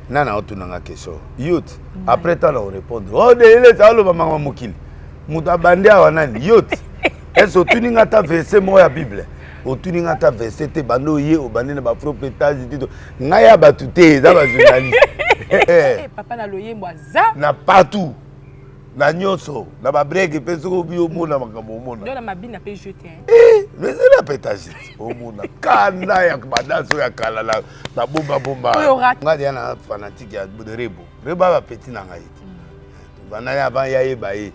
Nana otunanga question. Youth, après ça on répond. Oh délile ça lo mama mokili. Muta bandia wanani youth. Est-ce otuninga ta verset mo ya Bible. Otuninga ta verset te bando ye obandi na ba propriétaire dit ngaya batute za ba journaliste. Eh papa na loye mwaza. Na partout. Na nyoso, na ba break pe soko bi omona makambo omona. Ndio na mabina pe jeter. Mais c'est la pétage. Omona kana ya kubadaso ya kala na bomba. Ngadi ana fanatique ya Rebo. Rebo ba petit na ngai. Bana ya ba ya yebaye.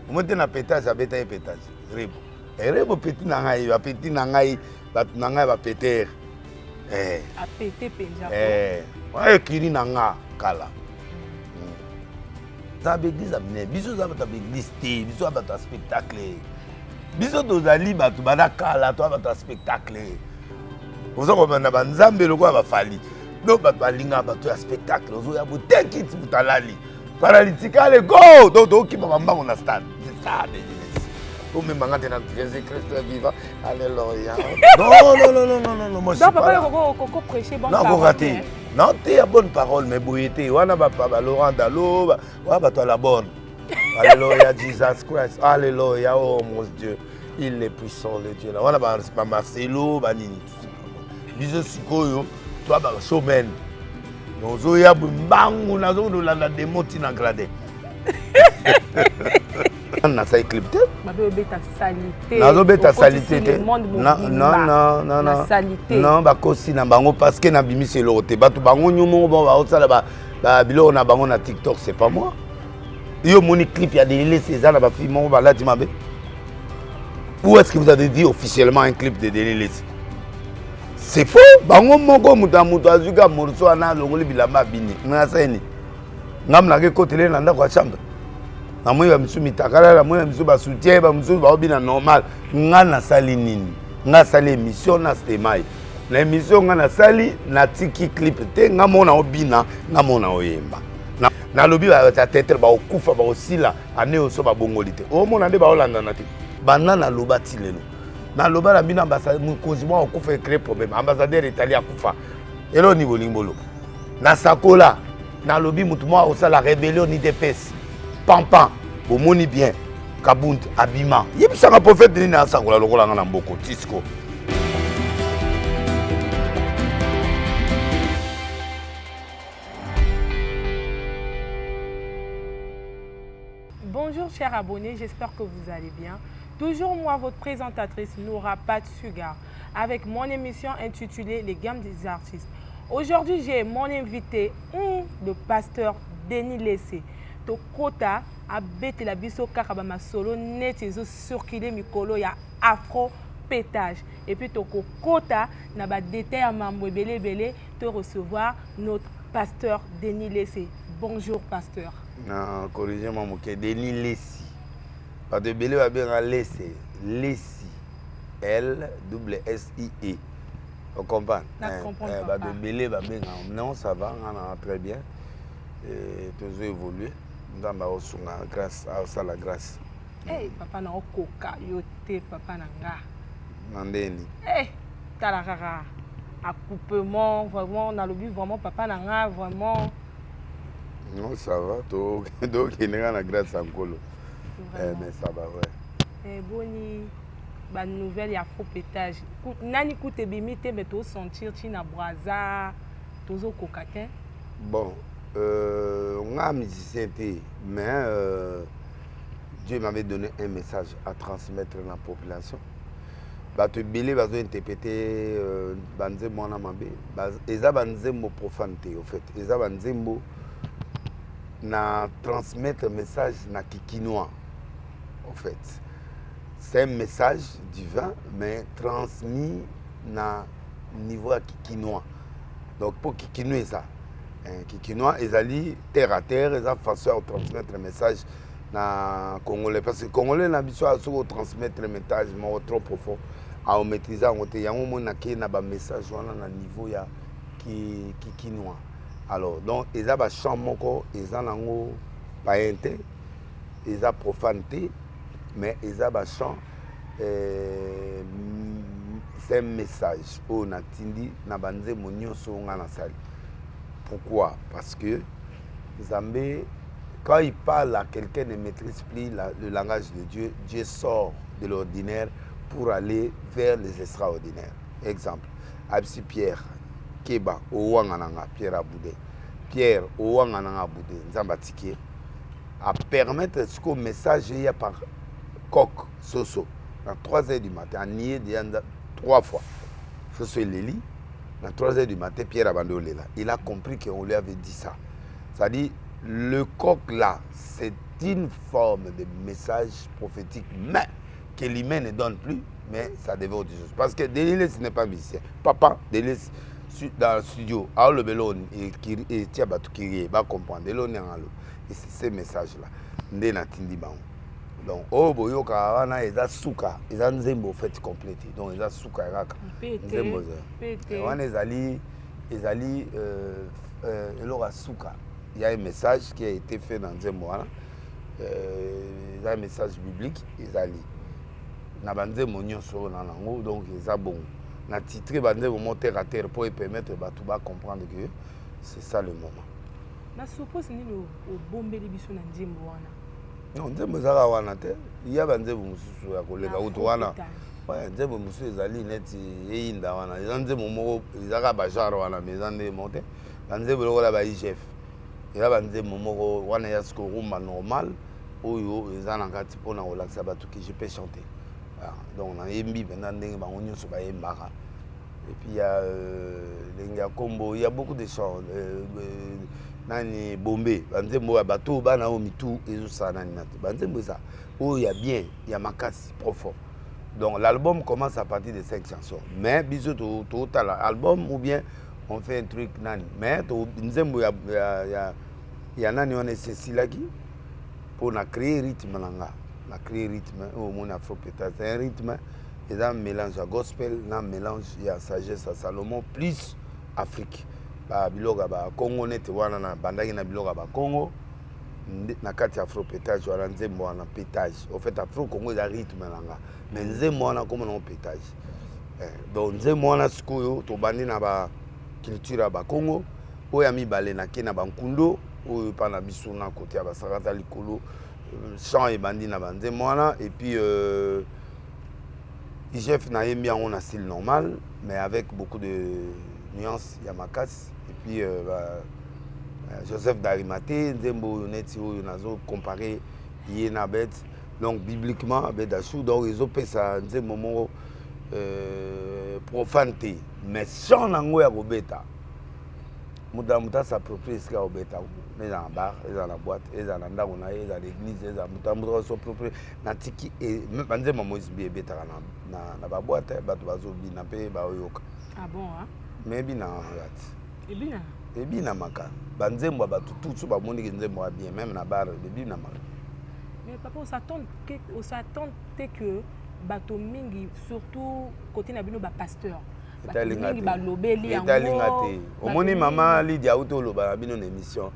Omote na pétage abeta e pétage. Rebo. Et Rebo petit na ngai, ba petit na ngai, ba na ngai ba péter. A péter penja. Ouais kiri na nga kala. Ça l'église amène biso za bata l'église té biso bata spectacle biso dozali batu bana kala to bata spectacle ozo ko bana banzambe loko ba fali do batu balinga batu ya spectacle ozo ya boteki butalali paralytique go do ki ba mbango na stade c'est ça o me mangate na Jésus-Christ vivant alléluia non moi donc papa koko prêcher bon parole. Non, tu as bonne parole, mais bouyete. Wana papa Laurent Dalo, wa bato la bonne. Alléluia, Jesus Christ. Alléluia, oh mon Dieu. Il est puissant, le Dieu. Wana ba Marcelo, banini tout ça. Biso sikoyo, toi ba showman. Nozo ya bumbangu nazo landa demoti na grade. Na sa éclipté. Mabe beta salité. Nazo beta salité. Non. Salité. Non, ba kosi na bango parce que na bimi c'est l'autre. Ba to bango nyumo bon ba osala ba bilo na bango na TikTok, c'est pas moi. Yo moni clip ya Délilé César na ba fille mon ba la dimabe. Où est-ce que vous avez dit officiellement un clip de Délilé? C'est faux. Bango moko muta azuka morso ana longoli bilamba bini. Na seni. Ngam na ke kotele na ndako ya chambre. Na moi ba misu mitakala na moi misu ba soutien ba misu ba obina normal nga na sali nini nga sali émission na stemai na émission nga na sali na tiki clip te nga mona obina nga mona oyemba na lobi ba ta tête ba okufa ba osila ane oso ba bongoli te o mona nde ba olanda na te bana na loba tilelo na loba na bina ambassadeur mukozi mwa okufa créer problème ambassadeur italien akufa elo ni bolimbolo na sakola na lobi mutu mwa osala rébellion ni dépêche Pampan, au moni bien, Kabunt, Abima. Il y a un prophète de l'Ina Sangola, le Roland Mboko, Tisco. Bonjour chers abonnés, j'espère que vous allez bien. Toujours moi, votre présentatrice Noura Pat Sugar, avec mon émission intitulée Les gammes des artistes. Aujourd'hui, j'ai mon invité, le pasteur Denis Lessé. Tokota a bêté la biso kakabama solo net ezo circuler mikolo ya afro pétage et puis Tokota na ba détail à mambo belé te recevoir notre pasteur Denis Lessé. Bonjour pasteur. Non, corrigez moi mon Denis Lessé. Pas de belé va bien Lessé, Lessé. L double S I E. On comprend. Bah de belé va bien non ça va on a très bien. Et toujours évolué. Dans grâce à la grâce. Hey, papa na okoka yote papa na nga. Nandeni. Hey, talarara. Accoupement vraiment on a le but vraiment papa na nga vraiment. Non ça va donc il y a la grâce encore. Mais ça va ouais. Boni ba nouvelle ya faux pétage. Nani koute bimite mais to sentir tina braza tozo kokakin. Bon on a musicien, mais Dieu m'avait donné un message à transmettre à la population. Bato belé bazo interpréter banze mona mabe, eza banze mo profanité au fait. Eza banze mo na transmettre message na kikinois en fait. C'est un message divin mais transmis na niveau à kikinois. Donc pour kikinois ça Kikinois, ils allaient terre à terre, ils ont façon de transmettre le message na Congolais. Parce que Congolais n'a pas besoin de transmettre le message trop profond. À maîtriser, il y a un moment qui a un message à niveau ya Kikinois. Alors, donc, ils ont un chant, ils ont un païenté, ils ont profanité, mais ils ont un chant, c'est un message. On a dit, na banze monyo so ngana sali. Pourquoi? Parce que Zambé, quand il parle à quelqu'un ne maîtrise plus le langage de Dieu, Dieu sort de l'ordinaire pour aller vers les extraordinaires. Exemple, Absi Pierre, Keba, Owangananga, Pierre Aboudé. Pierre, Owangananga Aboudé, Nzambatiki, à permettre ce qu'au message il y a par coq, Soso, à 3h du matin, à nier 3 fois. Soso il lit, à 3h du matin, Pierre Abandolé là. Il a compris qu'on lui avait dit ça. C'est-à-dire, le coq là, c'est une forme de message prophétique, mais que l'humain ne donne plus, mais ça devait autre chose. Parce que Délilé, ce n'est pas musicien. Papa, Délilé, dans le studio, à le belon, et Tiabatou Kiri, va comprendre. Délilé, et c'est ce message-là. Donc, oh, boyoka, wana, eza souka, eza nzembo fait complété. Donc, eza souka, raka. Nzembo, wana, ezali, elora souka. Il y a un message qui a été fait dans Nzembo, il y a un message biblique, ezali. Nabanze monyo so na nango, donc eza bon. Na titre banze mo terre à terre pour permettre à comprendre que c'est ça le moment. Na suppose ni le bombeli biso na Nzembo wana. Non, Nzembo zaka wana te. Il y a banze mususu ya kolega uto wana. Ouais, Nzembo mususu ezali neti eyinda wana. Nzembo moko ezaka ba genre wana mais nzembo monte. Nzembo lokola ba IGF. Il y a Nzembo moko wana ya sko rumba normal oyo ezana kati pona kolakisa bato que je peux chanter. Donc, on a et puis il y a il y a beaucoup de chants. Nani Bombay, Banzembo Bateau, Banao Mitou, et tout ça. Banzembo ça. Oh, il y a bien, il y a Makasi profond. Donc, l'album commence à partir de 5 chansons. Mais, bisous, tout l'album, ou bien on fait un truc, Nani. Mais, Nzembo, il y a Nani, on est Cécile qui pour créer rythme. On a créé rythme au monde afro-pétage. C'est un rythme, et un mélange à gospel, un mélange à sagesse à Salomon, plus Afrique. Biloga ba Congo net wana na bandaki na biloga ba Congo na kati afro-pétage wala nzembo wana pétage. En fait afro-congo est un rythme nanga. Mais nzembo wana comme on pétage. Donc nzembo wana sikoyo to bandi na ba culture ba Congo, oya mibale na ke na bankundo, oyo pa na biso na côté ya ba sakata likolo. Chant et bandit na bandé moi et puis IGF na yembi on a style normal mais avec beaucoup de nuances Yamakas et puis Joseph d'Arimathée Nzembo neti oyo nazo comparer yena bet donc bibliquement avec Dachou donc ils ont fait ça Nzembo mo profanité mais chant nango ya kobeta muta s'approprie ce au beta mais en bar et dans la boîte et dans la ndako na et dans l'église et dans muta s'approprie na tiki et banze mamozi bi beta na ba boîte bato bazo bi na pe ba yoka ah bon hein mais bina rat et bina maka banze mwa bato tout ba moni nze mwa bien même na bar de bina maka mais papa on s'attend que bato mingi surtout côté na bino ba pasteur Omoni maman Lydia Outoloba bino émission.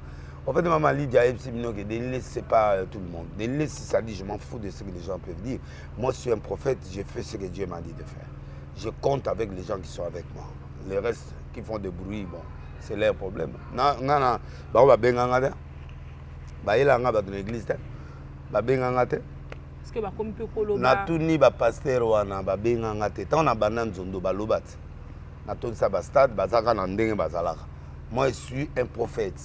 En fait maman Lydia Délilé c'est pas tout le monde. Délilé si ça dit je m'en fous de ce que les gens peuvent dire. Moi je suis un prophète, je fais ce que Dieu m'a dit de faire. Je compte avec les gens qui sont avec moi. Les restes qui font du bruit, bon, c'est leur problème. Non, ba ba benganga ba yelanga ba dans l'église ba benganga te. Est-ce que ba comme peu koloba na tuni ba pasteur wana ba benganga te. Tant na banane zondo ba lobat. Moi, je suis un prophète.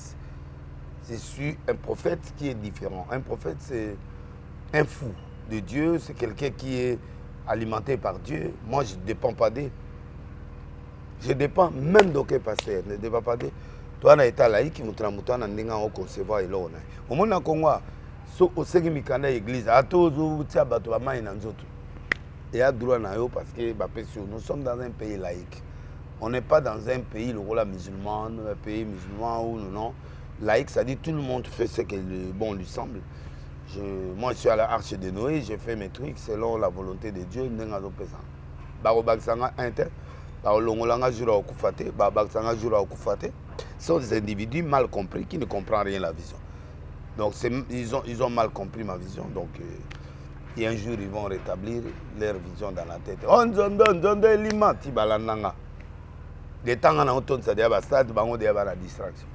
Je suis un prophète qui est différent. Un prophète, c'est un fou de Dieu. C'est quelqu'un qui est alimenté par Dieu. Moi, je ne dépends pas d'eux. Je dépends même d'aucun pasteur. Je ne dépends pas d'eux. Toi, tu es état laïque, tu es concevoir et l'on. Au monde en Congo, au sein de l'église, il y a droit parce que nous sommes dans un pays laïque. On n'est pas dans un pays, le rôle musulman, un pays musulman ou non. Laïque, ça dit tout le monde fait ce que le bon lui semble. Moi, je suis à la Arche de Noé, je fais mes trucs selon la volonté de Dieu. Ce sont des individus mal compris qui ne comprennent rien la vision. Donc, ils ont mal compris ma vision. Donc, et un jour, ils vont rétablir leur vision dans la tête. De temps en temps, ça devient la distraction.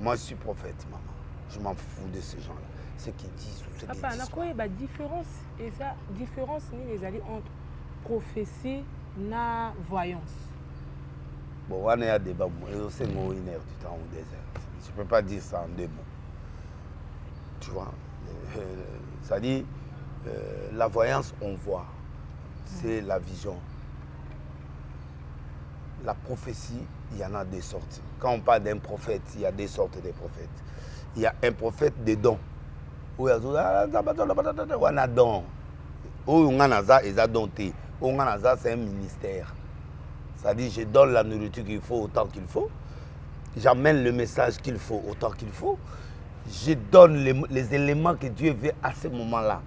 Moi, je suis prophète, maman. Je m'en fous de ces gens-là. Ce qu'ils disent ou ce qu'ils disent. Papa, quoi est la différence et ça différence ni les alliés entre prophétie na voyance. Bon, on a un débat. C'est une heure du temps ou des heures. Je ne peux pas dire ça en 2 mots. Tu vois, ça dit la voyance, on voit. C'est la vision. La prophétie, il y en a 2 sortes. Quand on parle d'un prophète, il y a 2 sortes de prophètes. Il y a un prophète de dons. Où il y a un don. Où il y a un don. C'est un ministère. C'est-à-dire, je donne la nourriture qu'il faut autant qu'il faut. J'amène le message qu'il faut autant qu'il faut. Je donne les éléments que Dieu veut à ce moment-là.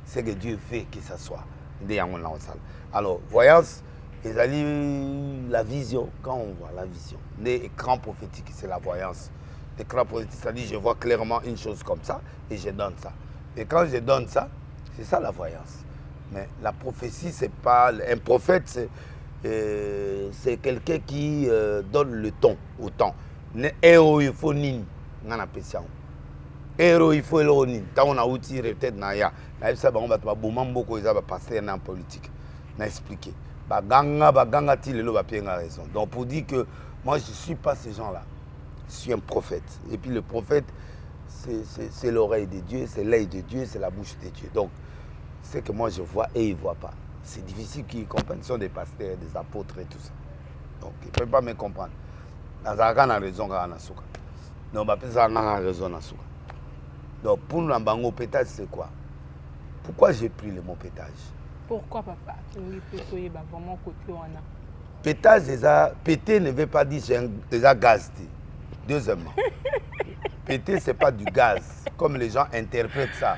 C'est que Dieu veut que ça soit. Alors, voyance, la vision, quand on voit la vision, l'écran prophétique, c'est la voyance. L'écran prophétique, c'est-à-dire je vois clairement une chose comme ça et je donne ça. Et quand je donne ça, c'est ça la voyance. Mais la prophétie, c'est pas... Un prophète, c'est quelqu'un qui donne le ton au temps. Héros, il faut nini. Héros, il faut nini. Tant on a outil, peut-être, on va beaucoup de passer en politique. On a expliqué. Raison. Donc pour dire que moi, je ne suis pas ces gens-là. Je suis un prophète. Et puis le prophète, c'est l'oreille de Dieu, c'est l'œil de Dieu, c'est la bouche de Dieu. Donc, c'est que moi je vois et ils ne voient pas. C'est difficile qu'ils comprennent. Ce sont des pasteurs, des apôtres et tout ça. Donc, ils ne peuvent pas me comprendre. Donc, pour nous, le pétage, c'est quoi? Pourquoi j'ai pris le mot pétage? Pourquoi, papa? Pétage, péter ne veut pas dire c'est un gaz. Deuxièmement, péter, ce n'est pas du gaz, comme les gens interprètent ça.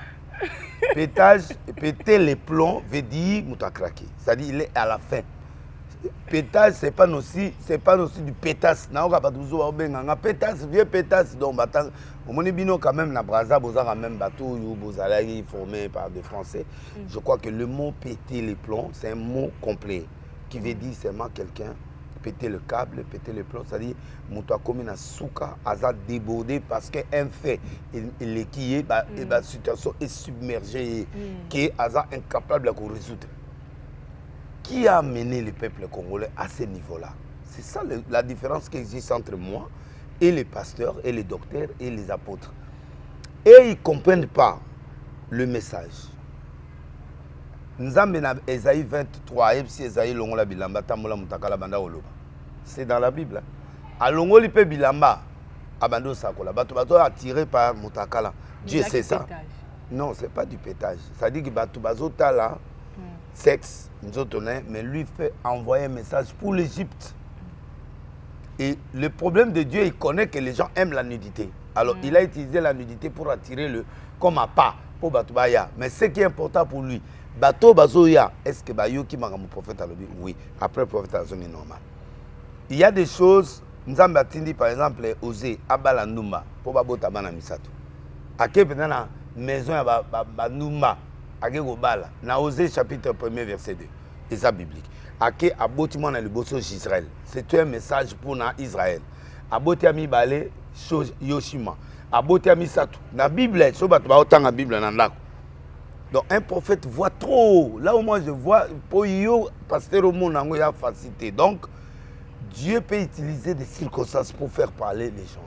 Pétage, péter les plombs veut dire mouta craqué. C'est-à-dire il est à la fin. Pétage, ce n'est pas aussi du pétasse. Pétasse, vieux pétasse. Donc, on est quand même, na Brazza, vous avez même bateau, vous allez formé par des Français. Je crois que le mot péter les plombs, c'est un mot complet qui veut dire seulement quelqu'un péter le câble, péter les plombs. C'est-à-dire, mouta comme une souka, a débordé parce qu'un fait, il qui est, la situation est submergée, qui est incapable de résoudre. Qui a amené le peuple congolais à ce niveau-là? C'est ça la différence qui existe entre moi et les pasteurs, et les docteurs, et les apôtres. Et ils ne comprennent pas le message. Nous avons Esaïe 23, c'est dans la Bible. À Longoli pe bilamba, abando sakola, bato attiré par Mutakala. Dieu sait ça. Non, ce n'est pas du pétage. Ça dit que bato bazota là, sexe, mais lui fait envoyer un message pour l'Égypte. Et le problème de Dieu, il connaît que les gens aiment la nudité. Alors il a utilisé la nudité pour attirer le comme à pas pour Batubaya. Mais ce qui est important pour lui, Bato Bazoya, est-ce que Bayo qui m'a mon prophète à l'objet? Oui, après le prophète à la zone est normal. Il y a des choses, nous avons dit par exemple, oser Abalanuma pour Babota Bana Misato. À quel point la maison à Banuma, à Gobala, na osé chapitre 1er verset 2, et ça biblique. À quel aboutiment dans le bosso d'Israël. C'est un message pour Israël. Abotiami Balé, Yoshima. Abotiami Satou. La Bible, c'est autant la Bible dans la. Donc un prophète voit trop. Là où moi je vois, pour yo, pasteur au monde, il y a facilité. Donc, Dieu peut utiliser des circonstances pour faire parler les gens.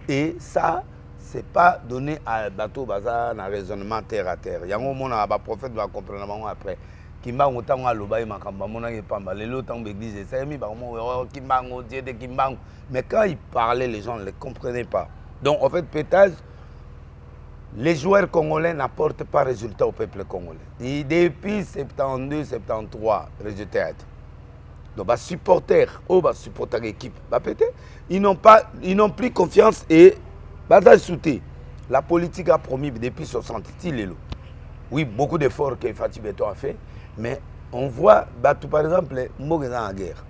Et ça, ce n'est pas donné à bateau bazar, un raisonnement terre à terre. Il y a un moment où un prophète va comprendre après. Kimba ngotang aloba makamba mona ngepamba lelo tant l'église c'est mis ba mo kimba ngotie de kimba mais quand il parlait les gens ne le comprenaient pas. Donc en fait pétage les joueurs congolais n'apportent pas résultat au peuple congolais. Et depuis 72 73 résultat. Donc les supporters l'équipe ils n'ont plus confiance et soutien. La politique a promis depuis 60 oui beaucoup d'efforts que Fatih Beto a fait. Mais on voit, par exemple, Mbogena en guerre.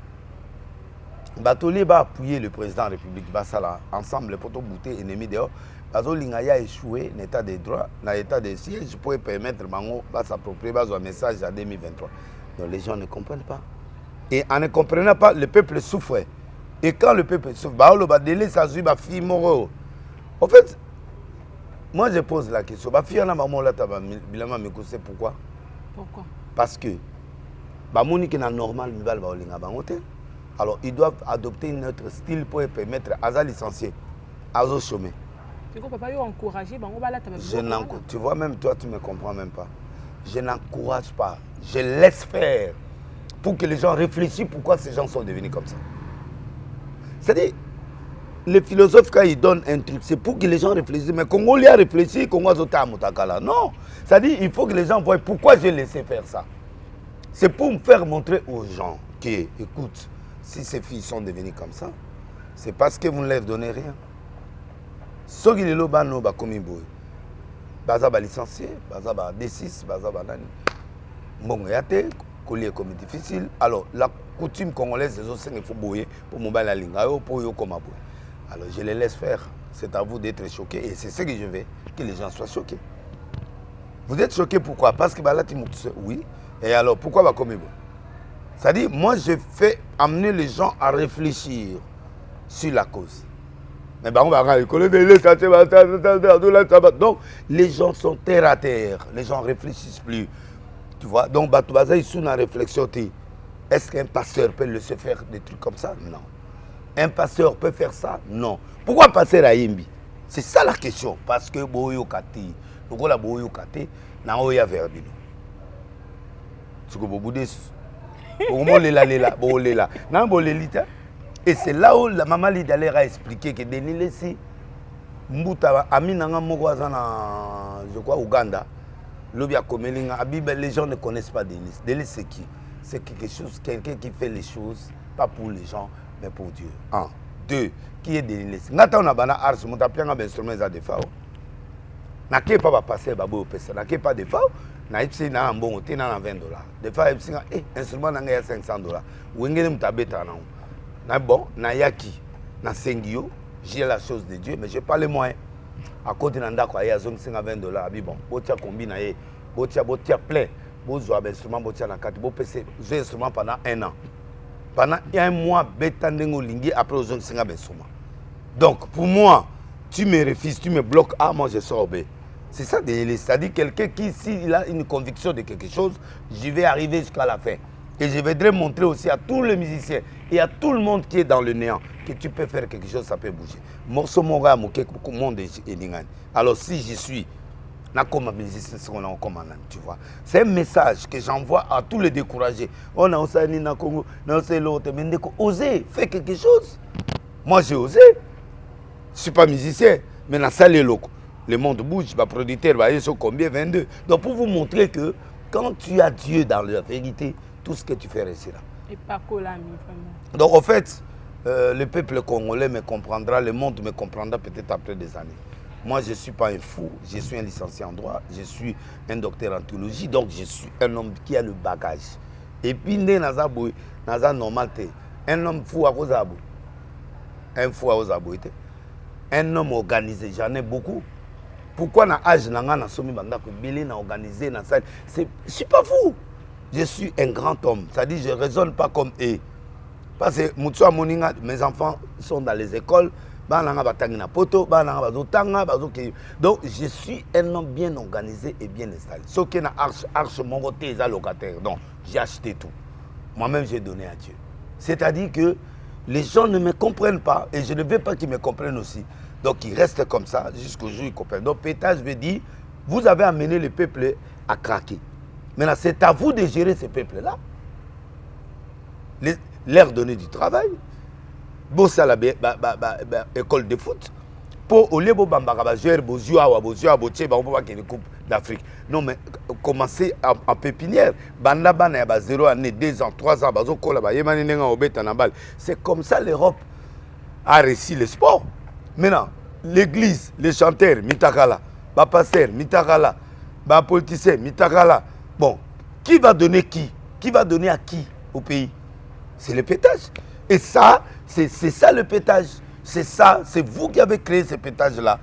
Batoli va appuyer le président de la République Bassala ensemble pour tout bouter ennemi dehors. Batoli a échoué dans l'état de droit, dans l'état de siège pour permettre Bango de s'approprier un message en 2023. Donc les gens ne comprennent pas. Et en ne comprenant pas, le peuple souffre. Et quand le peuple souffre, bah le délai ça suit bah fille moro. En fait, moi je pose la question. Bah fille na maman là taba bilama me c'est pourquoi? Pourquoi? Parce que bah monique na normal mi ba olinga bangote. Alors ils doivent adopter un autre style pour permettre à sa licencier, à sa chômer. Tu ne peux pas encourager, tu vois, même toi, tu ne me comprends même pas. Je n'encourage pas. Je laisse faire pour que les gens réfléchissent pourquoi ces gens sont devenus comme ça. C'est-à-dire, les philosophes, quand ils donnent un truc, c'est pour que les gens réfléchissent. Mais Congo, il a réfléchi, Congo, non. C'est-à-dire, il faut que les gens voient pourquoi j'ai laissé faire ça. C'est pour me faire montrer aux gens que, écoute, si ces filles sont devenues comme ça, c'est parce que vous ne leur donnez rien. Ceux qui sont là, ils comme ils sont. Baza ba licencié, baza ba D6, baza ba nani. Bon, il y a des colliers comme difficile. Alors, la coutume congolaise, les autres, il faut bouiller pour mobile la ligne, pour yo comme aboué. Alors, je les laisse faire. C'est à vous d'être choqués. Et c'est ce que je veux, que les gens soient choqués. Vous êtes choqués pourquoi? Parce que là, oui. Et alors, pourquoi va comme ils sont? C'est-à-dire, moi, je fais amener les gens à réfléchir sur la cause. Mais on va donc les gens sont terre à terre, les gens ne réfléchissent plus. Tu vois, donc ils sont dans la réflexion. Est-ce qu'un pasteur peut laisser faire des trucs comme ça? Non. Un pasteur peut faire ça? Non. Pourquoi pasteur à Yimbi? C'est ça la question. Parce que Boyo Kati, le Boyo Kati, n'a oya verbino. Tu comprends? Et c'est là où la maman Lidalère a expliqué que Denis Lessi, Mbouta, Aminanga Mogwazana, je crois, Ouganda, Lobia Komelinga, les gens ne connaissent pas Denis. Denis, c'est qui? C'est quelque chose, quelqu'un qui fait les choses, pas pour les gens, mais pour Dieu. Un. Deux, qui est Denis Lessi? Nata on a bana ars, mon tapien a instrument à des faux. N'a pas passer babo au pesa, n'a pas de faux. N'a pas na un bon hôtel na $20. Des fois, instrument n'a pas $500. Ou engagé mutabeta na. Bon, na yaki, na sengio, j'ai la chose de Dieu, mais je n'ai pas les moyens. À côté de l'anda, il y a $20. Bon, botia combine, botia plein, botia instrument, botia na carte, botia PC, j'ai instrument pendant 1 an. Pendant 1 mois, bétandengo lingi après aux instruments. Donc, pour moi, tu me refuses, tu me bloques, moi je sors B. C'est ça, c'est-à-dire quelqu'un qui, s'il a une conviction de quelque chose, je vais arriver jusqu'à la fin. Et je voudrais montrer aussi à tous les musiciens et à tout le monde qui est dans le néant que tu peux faire quelque chose, ça peut bouger. Alors si je suis, tu vois, c'est un message que j'envoie à tous les découragés. On a osé na Congo, on a osé l'autre, mais osez, faites quelque chose. Moi j'ai osé. Je ne suis pas musicien, mais dans ça le monde bouge, le producteur va aller sur combien 22. Donc pour vous montrer que quand tu as Dieu dans la vérité, tout ce que tu fais rester là. Et pas Kolami, vraiment. Donc en fait, le peuple congolais me comprendra, le monde me comprendra peut-être après des années. Moi, je ne suis pas un fou, je suis un licencié en droit, je suis un docteur en théologie, donc je suis un homme qui a le bagage. Et puis, naza normalité, un homme fou à Kozabou, un fou à Kozabou, un homme organisé, j'en ai beaucoup. Pourquoi na âge na somi banda ko belé na organisé na salle? Je suis pas fou. Je suis un grand homme, c'est-à-dire je ne raisonne pas comme eux. Parce que mes enfants sont dans les écoles, donc je suis un homme bien organisé et bien installé. Ce qui est arche mon côté est locataire, donc j'ai acheté tout. Moi-même j'ai donné à Dieu. C'est-à-dire que les gens ne me comprennent pas et je ne veux pas qu'ils me comprennent aussi. Donc ils restent comme ça jusqu'au jour où ils comprennent. Donc Pétage veut dire, vous avez amené le peuple à craquer. Maintenant, c'est à vous de gérer ce peuple-là. Leur donner du travail. Bossa la école de foot. Pour au lieu de jouer une coupe d'Afrique. Non, mais commencer en pépinière. Banda bana ya 0 année, 2 ans, 3 ans, c'est comme ça l'Europe a réussi le sport. Maintenant, l'église, les chanteurs, mitakala, les pasteurs, mitakala, les politiciens, mitakala. Bon, qui va donner qui? Qui va donner à qui au pays? C'est le pétage. Et ça, c'est ça le pétage. C'est ça, c'est vous qui avez créé ce pétage-là.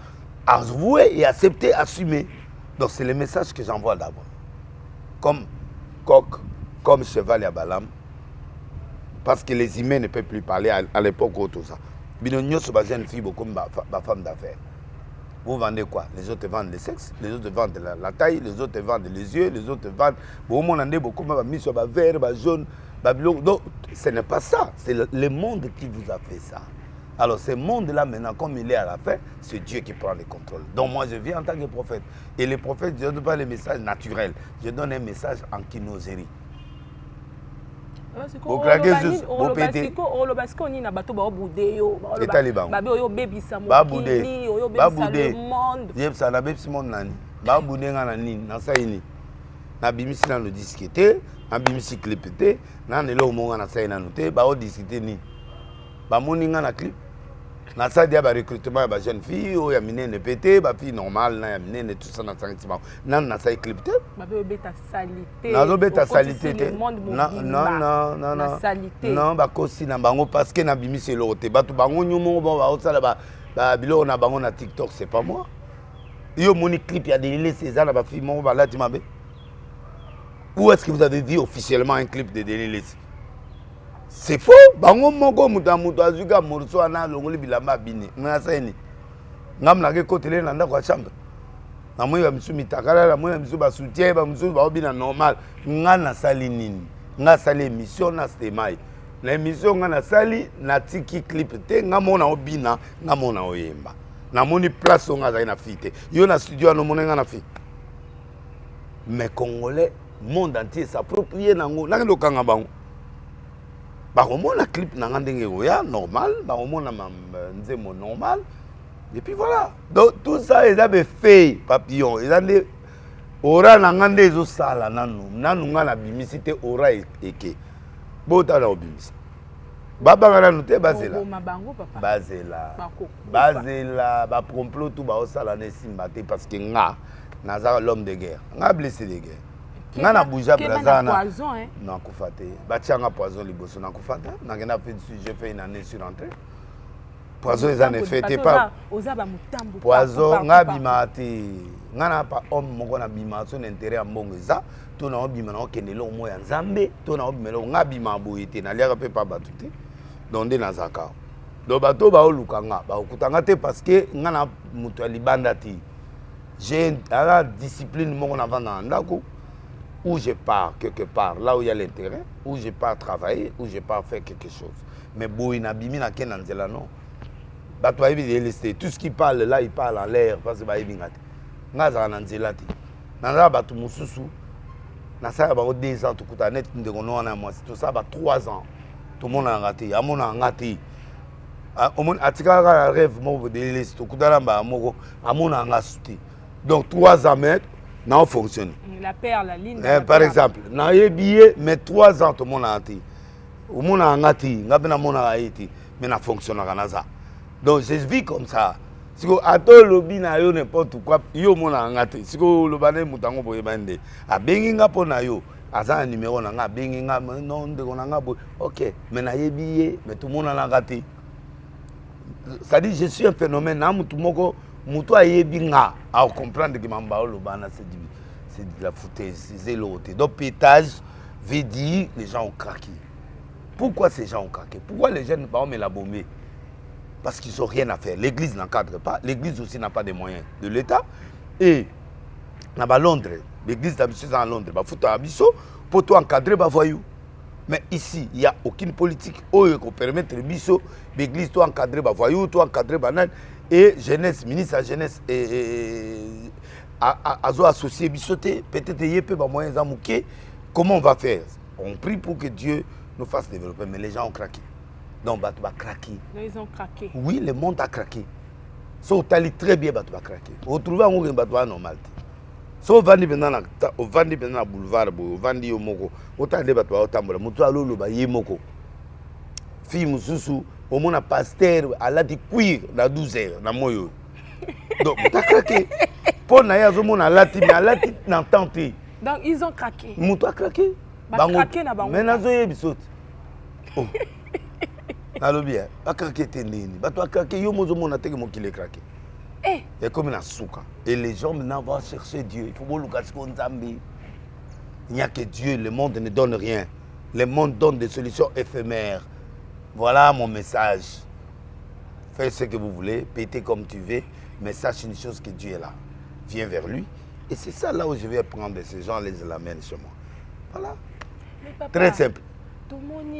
Avouez et acceptez, assumez. Donc c'est le message que j'envoie d'abord. Comme coq, comme cheval à Balam. parce que les humains ne peuvent plus parler à l'époque ou tout ça. Binogno se base une fille comme ma femme d'affaires. Vous vendez quoi? Les autres vendent le sexe, les autres vendent la taille, les autres vendent les yeux, les autres vendent. Bon, mon année, beaucoup mis sur vert, jaune, babylone. Donc, ce n'est pas ça. C'est le monde qui vous a fait ça. Alors, ce monde-là, maintenant, comme il est à la fin, c'est Dieu qui prend le contrôle. Donc, moi, je viens en tant que prophète. Et les prophètes, je ne donne pas les messages naturels. Je donne un message en kinoserie. Vous na ça dia ba recrutement ba jeune fille o ya minene pété ba fille normale na ya minene tout ça na sentiment na ça clip te ba be beta salité na zo beta salité te non salité non ba kosi na bango parce que na bimisi lo te ba to bango nyumo bon ba osala ba bilo na bango na TikTok c'est pas moi yo moni clip ya Delele César na ba fille mo ba lati mabe. Où est-ce que vous avez vu officiellement un clip de Delele? C'est faux. Bango moko muta azuka morso ana longoli bilamba bini. Na seni. Ngam na ke kotele na ndako ya chambre. Na moyo ya misu mitakala na moyo ya misu ba soutien ba misu ba obina normal. Nga na sali nini? Nga sali émission na stemai. Na émission nga na sali na tiki clip te nga mona obina nga mona oyemba. Na moni place nga za na fite. Yo na studio no mona nga na fi. Mais Congolais monde entier s'approprie nango. Na ke lokanga bango. La clip n'a rien normal, normal. Et puis voilà. Donc tout ça, ils avaient fait papillon. Ils avaient aura n'angande zo sala nanu. Nanu ngana bimisité aura eke. Bota na obimisi. Baba ngana nute bazela. Bazela, ba complot tout ba osala ne simbate parce que nga naza l'homme de guerre. Nga blessé de guerre. Nga na bouja brazana poison hein na kufate batianga poison liboso na kufata na ngena fait j'ai fait une année sur entrée poison les années fêté pas ozaba mutambo poison nga bimate nga na pa homme moko na bima son intérêt à mbongo za to na bima na okendelo mo ya nzambe to na bimelo nga bima boyete na liaka pe pa batute donde na zaka do bato ba olukanga ba okutanga te parce que nga na muto ya libanda ti j'ai la discipline moko na vanda ndako où je pars quelque part, là où il y a l'intérêt, où je pars travailler, où je pars faire quelque chose. Mais boy na bimi na ken anzela non. Ba toi tout ce qui parle là, il parle en l'air parce que ba ibingati. Ngaza na nzela ti. Na ba tu mususu. Na ça ba 2 ans tout kuta net ndeko no na moi, tout ça ba 3 ans. Tout le monde a raté, amona ngati. Omon atika ka rêve mo de liste tout kuta ba moko amona ngasuti. Donc 3 ans mais non fonctionne. La paire, la ligne. Par exemple, na billet mais 3 ans tout le monde a été. Au monde a ngati, ngabena mona a été, mais na fonctionne na. Donc je vis comme ça. Si ko ato lobi na yo n'importe quoi, yo mona ngati. Si ko lobane mutango boye bande. A bengi nga pona yo, aza numéro na nga bengi nga non de ko nga boye. OK, mais na billet mais tout le monde a ngati. Ça dit je suis un phénomène na mutu moko mutu ayebi nga à comprendre que mamba lobana c'est de la foutaise, c'est l'autre. Donc pétage veut dire les gens ont craqué. Pourquoi ces gens ont craqué? Pourquoi les jeunes ne pas la bomber? Parce qu'ils n'ont rien à faire. L'église n'encadre pas. L'église aussi n'a pas de moyens de l'État. Et à Londres, l'église d'Abisso en Londres, il faut Abisso pour tout encadrer les voyous. Mais ici, il n'y a aucune politique qui permet Abisso, l'église tout encadrer les voyous, tout encadrer les et jeunesse, ministre de la jeunesse associé bisoté, peut-être y a moyens d'amouquer. Comment on va faire? On prie pour que Dieu nous fasse développer, mais les gens ont craqué. Donc, tu vas craquer. Ils ont craqué. Oui, le monde a craqué. Si on t'allie très bien, tu vas craquer. On trouve un monde normal. Si on va dans le boulevard, on va dans le moko, on va dans le moko. Fille Moussou, au monde a pasteur, elle a dit cuir dans 12 heures, dans moyo. Donc, tu as craqué. Pour naïa zomo na lati mais lati na tenté. Donc ils ont craqué. Muto a craqué. Craqué na bango. Mais nazo yebisot. Oh. Nalo bien. Ba craqué tenini. Ba to a craqué yo mozo mona teke mo kile craqué. Eh. Et comme na souka. Et les gens maintenant vont chercher Dieu. Il faut boluka siko nzambe. Il n'y a que Dieu, le monde ne donne rien. Le monde donne des solutions éphémères. Voilà mon message. Fais ce que vous voulez, pétez comme tu veux, mais sache une chose, que Dieu est là. Viens vers lui. Et c'est ça là où je vais prendre ces gens, les amène chez moi. Voilà. Mais papa, très simple. Tout le monde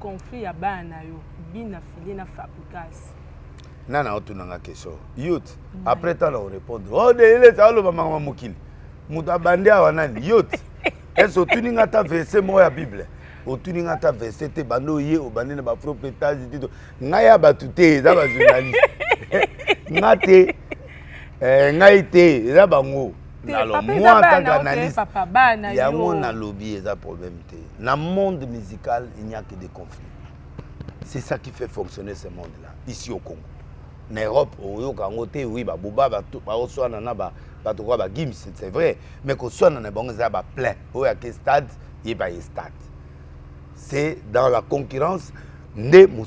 conflit à Banayo, bien affilié na fabrication. Nana otunanga question. Youth. Après tant on répond. Oh délé ça le maman mokili. Muta bandi awa nani youth. Est-ce otuninga ta verset mo ya Bible. Otuninga ta verset te bando ye obandi na ba propriétage dit. Ngaya batute za ba journaliste. Ngate ngaite za bango. Alors moi en tant qu'analyste, il y a un lobby et un problème. Dans le monde musical, il n'y a que des conflits. C'est ça qui fait fonctionner ce monde-là, ici au Congo. En Europe, au Congo, oui, c'est vrai. Mais quand on a plein, il y a un stade, il y a un stade. C'est dans la concurrence, mais une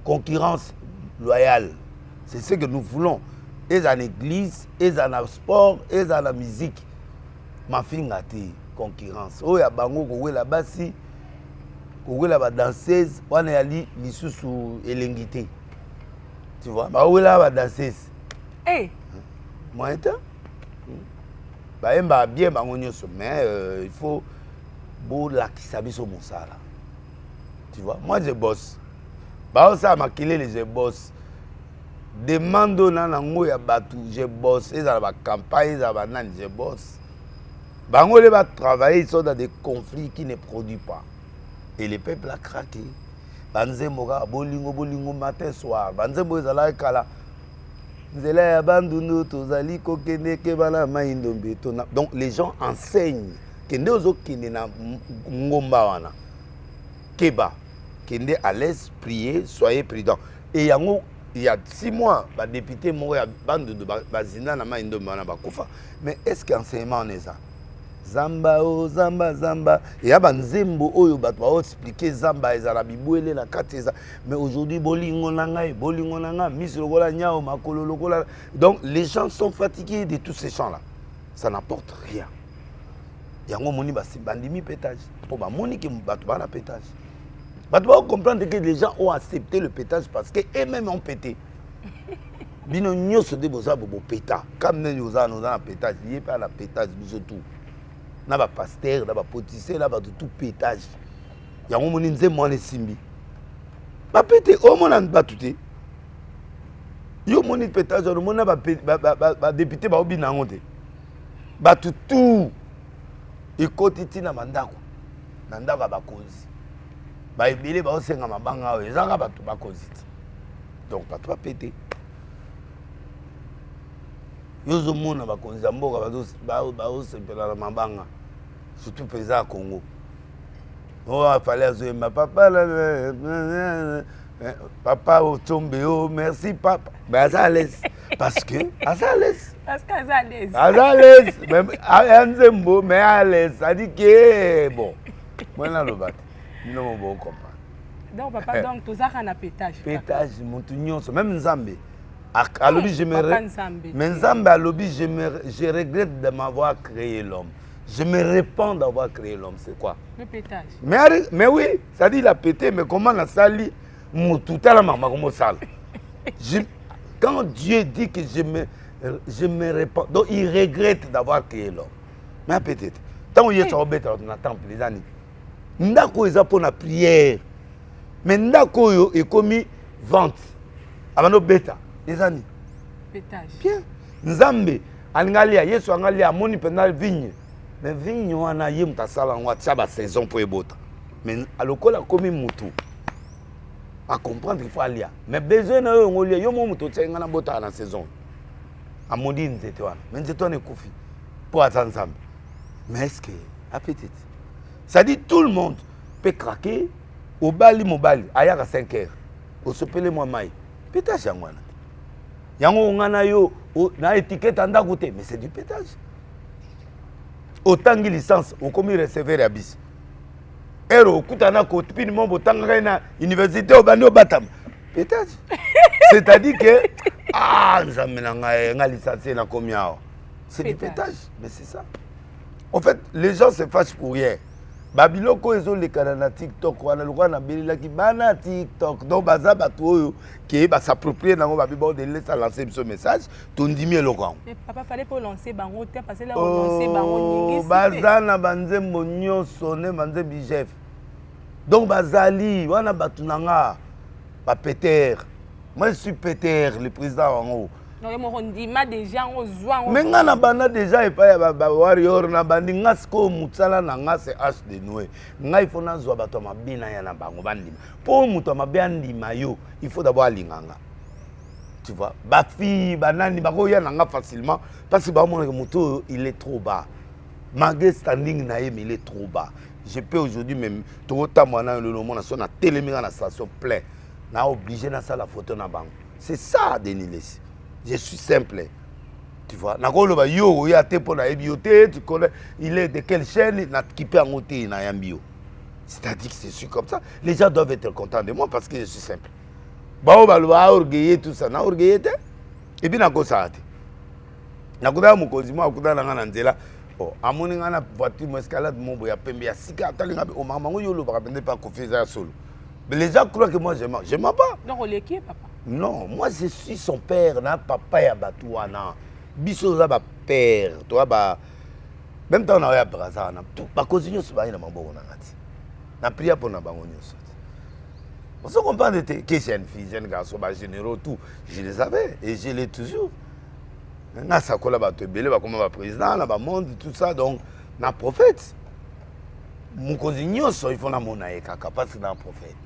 concurrence loyale. C'est ce que nous voulons. Et dans l'église, et dans le sport, et dans la musique. Ma fille a été concurrence. Oh, il y a bango, il y a bassi, il y a danseuse, il y a l'issue elengité. Tu vois, il y a danseuse. Eh! Moi, il bien, mais il faut que tu vois, moi je bosse. Ça m'a killé, je bosse. Demande nanango ya batu, je bosse. Ils ont la campagne, ils ont nan, je bosse. Bango les va travailler, ils sont dans des conflits qui ne produisent pas. Et le peuple a craqué. Banzembo ga bolingo matin soir. Banzembo ezala kala. Nzela ya bandundu tozali kokende ke bana maindombe tona. Donc les gens enseignent kende ozo kende na ngomba wana. Keba kende à l'aise, prier, soyez prudents. Et yango il y a 6 mois, les députés m'ont dit mais est-ce qu'enseignement en est ça? Zamba, oh, Zamba, Zamba. Et il y a des Zembo, oh, ils vont expliquer Zamba, ils ont biboué la kateza. Mais aujourd'hui, bolingo nanga, mis le gola nyao, makolo lokola. Donc les gens sont fatigués de tous ces chants-là. Ça n'apporte rien. Il y a un moni bandimi pétage. Oh, bah, moni qui m'a pétage. Tu dois comprendre que les gens ont accepté le pétage parce qu'eux-mêmes ont pété. Bino nyo se débosa bobo péta. Comme nous avons un pétage, il n'y a pas la pétage, tout. Na ba pasteur, na ba poticé, na ba tout pétage. Il y a un moment où on est simbi. Ba pété, au moment où on tout. Yo moni pétage, au moment où ba député ba obi na ngote. Ba tout. Et kotiti na mandako. Nandaka ba kozi. Baibele ba osenga mabanga o ezaka bato bakoziti. Donc bato ba pété. Yozo mona bakonza mboka ba osepela na mabanga. Surtout président Congo. Oh fallait azoe ma papa là papa au tombe oh merci papa. Ben à l'aise parce que à l'aise. Parce qu'à l'aise. À l'aise même Nzembo mais à l'aise ça dit que bon. Moi là le bat. Non, bon, comprendre. Donc, papa, donc, tout ça, on a pétage. Pétage, mon tunion, même Nzambe. À l'objet, je me mais Nzambe, à l'objet, je regrette de m'avoir créé l'homme. Je me répands d'avoir créé l'homme. C'est quoi? Le pétage. Mais oui, ça dit, il a pété, mais comment on a sali? Tout à la maman, comment ça? Quand Dieu dit que je me répands, donc il regrette d'avoir créé l'homme. Mais peut-être. Tant qu'il y a sur le temple, les années. Ndako eza pour la prière. Mais ndako yo est commis vente. Avant bêta, les années. Pétage. Bien. Nzambe, angalia, yesu angalia, moni pendant vigne. Mais vigne wana yem ta sala ngwa tchaba saison pour ebota. Mais alokola commis mutu. À comprendre il faut aller. Mais besoin na yo ngolia yo mo mutu tsenga na bota na saison. Amodi nzete wana. Mais nzete wana ekufi. Pour attendre Nzambe. Mais est-ce que appétit? Ça dit tout le monde peut craquer au bali mobali à 5 heures. Au sepele moi mai. Pétage yangwana. Yango ngana yo na étiquette anda goûter mais c'est du pétage. Autant de licence au commis recevoir abis. Ero kutana ko tipini mombo tanga na université au bandi au batam. Pétage. C'est-à-dire que nzambe na nga licencié na combien. C'est du pétage, mais c'est ça. En fait, les gens se fâchent pour rien. Babiloko ezo le canana TikTok wana lokwa na belelaki bana TikTok donc baza bato oyo qui va s'approprier nango babibo de laisser lancer ce message tondimi eloko. Mais papa fallait pas lancer bango te parce que là on lancer bango nyingi. Baza na banzembo nyonso ne banzembi chef. Donc bazali wana batu nanga ba Peter. Moi je suis Peter le président wango. Non, on dit déjà on zoa. Mais nga na bana déjà et pas ba warrior na bandi nga sko mutsala na nga c'est H de Noé. Nga il faut na zoa bato mabina ya na bango bandima. Pour muto mabe andima yo, il faut d'abord alinganga. Tu vois, ba fille banani bako ya na nga facilement parce que ba mon moto il est trop bas. Malgré standing na mais il est trop bas. Je peux aujourd'hui même tout temps moi na le monde na téléméga na station plein. Na obligé na ça la photo na bango. C'est ça Denis Lessi. Je suis simple. Tu vois, nakolo yo ya te pour na ebioté, tu connais, il est de quelle chaîne na qui peut en ôter na yambio. C'est-à-dire que je suis comme ça. Les gens doivent être contents de moi parce que je suis simple. Bao balwa orgueillé tout ça, na orgueillé te. Et puis nako ça te. Nakoda mukozi mo akuda na ngana nzela. Oh, amoni ngana voiture mo escalade mo boya pembe ya sika atalinga o mama ngo yolo ba pende pas confiance ya solo. Mais les gens croient que moi je mens. Je mens pas. Donc on l'équipe papa. Non, moi je suis son père, na papa ya batouana. Biso za ba père, toi ba même temps na ya braza na tout ba cozinyo so ba ina maboko na ngati. Na prière pour na bango nyoso. On se comprend de que c'est une fille, jeune garçon, ba généraux tout, je les avais et je l'ai toujours. Na sakola ba to belé ba comme ba président, na ba monde tout ça donc na prophète. Mon cozinyo so il faut na mona e kaka parce que na prophète.